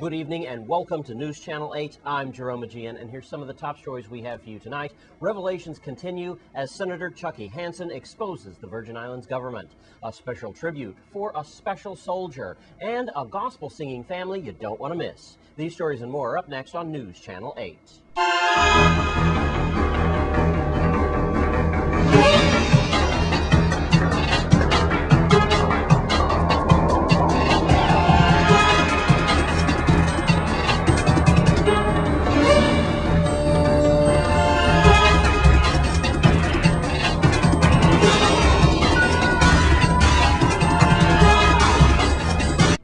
Good evening and welcome to News Channel 8. I'm Jerome Aegean, and here's some of the top stories we have for you tonight. Revelations continue as Senator Chucky Hansen exposes the Virgin Islands government. A special tribute for a special soldier and a gospel singing family you don't want to miss. These stories and more are up next on News Channel 8.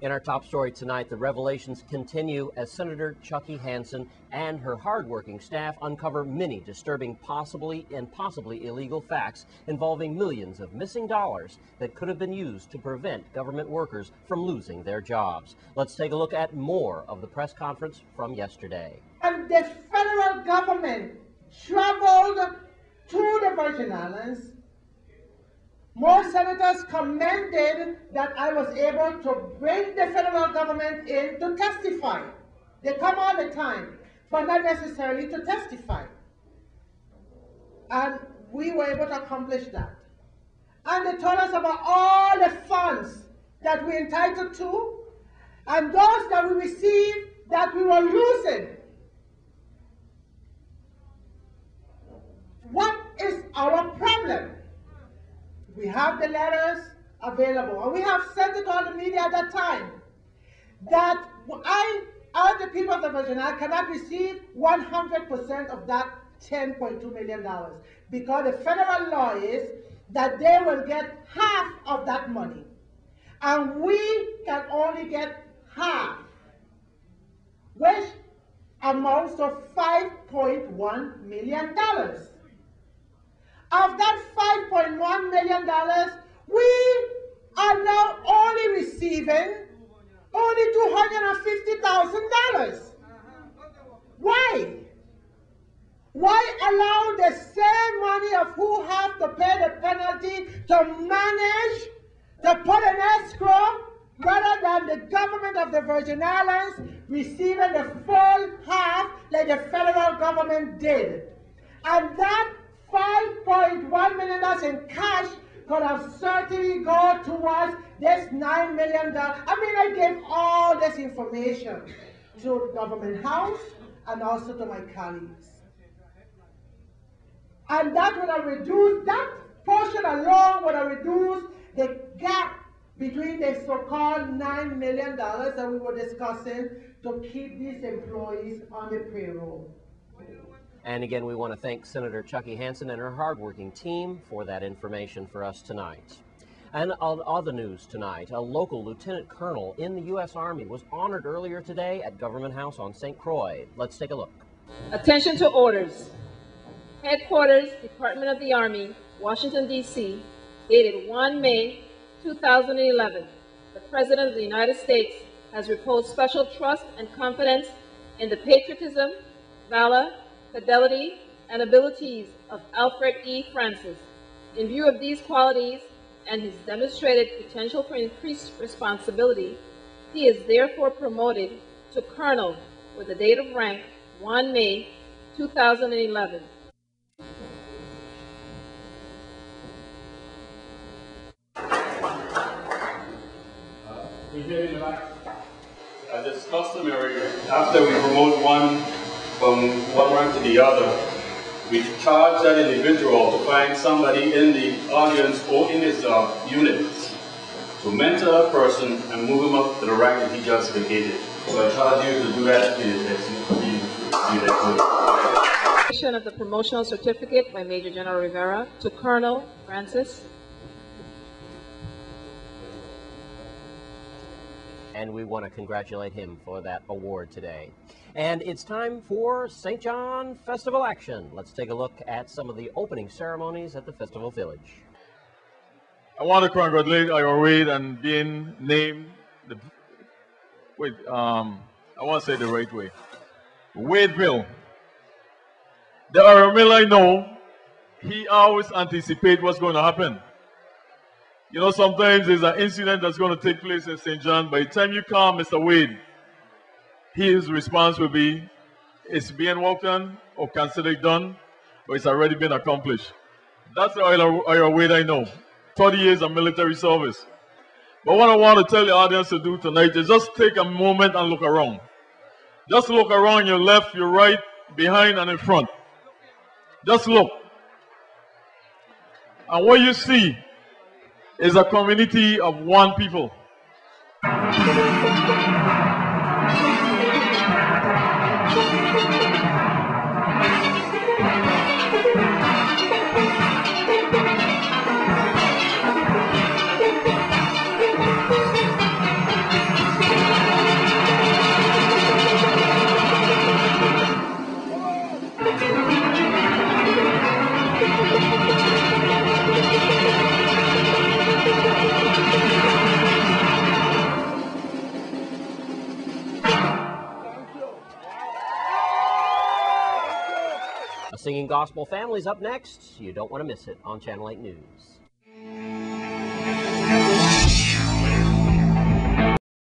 In our top story tonight, the revelations continue as Senator Chucky Hansen and her hardworking staff uncover many disturbing possibly illegal facts involving millions of missing dollars that could have been used to prevent government workers from losing their jobs. Let's take a look at more of the press conference from yesterday. And the federal government traveled to the Virgin Islands. Most senators commended that I was able to bring the federal government in to testify. They come all the time, but not necessarily to testify. And we were able to accomplish that. And they told us about all the funds that we're entitled to, and those that we received that we were losing. What is our problem? We have the letters available, and we have sent it on the media at that time, that the people of the Virgin Islands cannot receive 100% of that $10.2 million, because the federal law is that they will get half of that money, and we can only get half, which amounts to $5.1 million. Of that $5.1 million, we are now only receiving only $250,000. Why? Why allow the same money of who have to pay the penalty to manage, to put an escrow, rather than the government of the Virgin Islands receiving the full half like the federal government did? And that $5.1 million in cash could have certainly gone towards this $9 million. I gave all this information to the government house and also to my colleagues. And that would have reduced, that portion alone would have reduced the gap between the so-called $9 million that we were discussing to keep these employees on the payroll. And again, we want to thank Senator Chucky Hansen and her hardworking team for that information for us tonight. And on other news tonight, a local lieutenant colonel in the U.S. Army was honored earlier today at Government House on St. Croix. Let's take a look. Attention to orders. Headquarters, Department of the Army, Washington, D.C., dated 1 May 2011. The President of the United States has reposed special trust and confidence in the patriotism, valor, fidelity, and abilities of Alfred E. Francis. In view of these qualities and his demonstrated potential for increased responsibility, he is therefore promoted to Colonel with a date of rank 1 May 2011. As is customary, after we promote one from one rank to the other, we charge that individual to find somebody in the audience or in his unit to mentor that person and move him up to the rank that he just vacated. So I charge you to do that Of the promotional certificate by Major General Rivera to Colonel Francis. And we want to congratulate him for that award today. And it's time for St. John Festival action. Let's take a look at some of the opening ceremonies at the Festival Village. I want to congratulate Ira Wade and being named I want to say it the right way. Wadeville. The Ira Mill I know, he always anticipates what's going to happen. You know, sometimes there's an incident that's going to take place in St. John. By the time you come, Mr. Wade, his response will be, it's being worked on or considered done, or it's already been accomplished. That's the Ira way I know. 30 years of military service. But what I want to tell the audience to do tonight is just take a moment and look around. Just look around your left, your right, behind, and in front. Just look. And what you see is a community of one people. A singing gospel family's up next. You don't want to miss it on Channel 8 News.